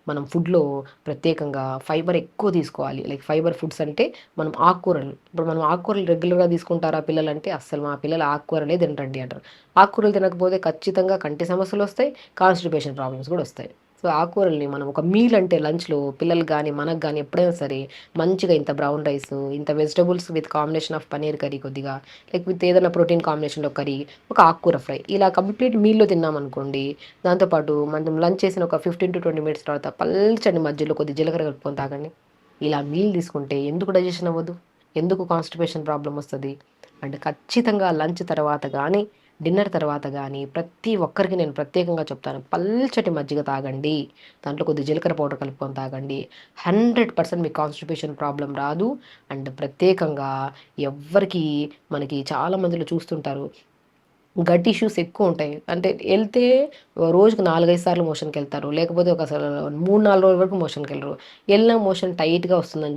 మనం ఫుడ్లో ప్రత్యేకంగా ఫైబర్ ఎక్కువ తీసుకోవాలి. లైక్ ఫైబర్ ఫుడ్స్ అంటే మనం ఆకుకూరలు, ఇప్పుడు మనం ఆకుకూరలు రెగ్యులర్గా తీసుకుంటారా పిల్లలంటే అస్సలు మా పిల్లలు ఆకుకూరలే తినరండి అంటారు. ఆకుకూరలు తినకపోతే ఖచ్చితంగా కంటి సమస్యలు వస్తాయి, కాన్స్టిపేషన్ ప్రాబ్లమ్స్ కూడా వస్తాయి. సో ఆకుకూరల్ని మనం ఒక మీల్ అంటే లంచ్లో పిల్లలకు కానీ మనకు కానీ ఎప్పుడైనా సరే మంచిగా ఇంత బ్రౌన్ రైస్, ఇంత vegetables with combination of paneer curry కొద్దిగా, లైక్ విత్ ఏదైనా ప్రోటీన్ కాంబినేషన్లో కర్రీ, ఒక ఆకుకూర ఫ్రై, ఇలా కంప్లీట్ మీల్లో తిన్నామనుకోండి. దాంతోపాటు మనం లంచ్ చేసిన ఒక 15 to 20 minutes తర్వాత పల్చని మధ్యలో కొద్ది జీలకర్ర కలుపుకొని తాగండి. ఇలా మీల్ తీసుకుంటే ఎందుకు డైజెషన్ అవ్వదు? ఎందుకు కాన్స్టిపేషన్ ప్రాబ్లమ్ వస్తుంది? అండ్ ఖచ్చితంగా లంచ్ తర్వాత కానీ డిన్నర్ తర్వాత కానీ ప్రతి ఒక్కరికి నేను ప్రత్యేకంగా చెప్తాను, పల్చటి మజ్జిగ తాగండి, దాంట్లో కొద్ది జీలకర్ర పౌడర్ కలుపుకొని తాగండి. 100% మీకు కాన్స్టిపేషన్ ప్రాబ్లం రాదు. అండ్ ప్రత్యేకంగా ఎవ్వరికి, మనకి చాలా మందిలో చూస్తుంటారు గట్ ఇష్యూస్ ఎక్కువ ఉంటాయి. అంటే వెళ్తే రోజుకు 4, 5 సార్లు మోషన్కి వెళ్తారు, లేకపోతే ఒక 3, 4 రోజుల వరకు మోషన్కి వెళ్ళరు. వెళ్ళిన మోషన్ టైట్గా వస్తుందని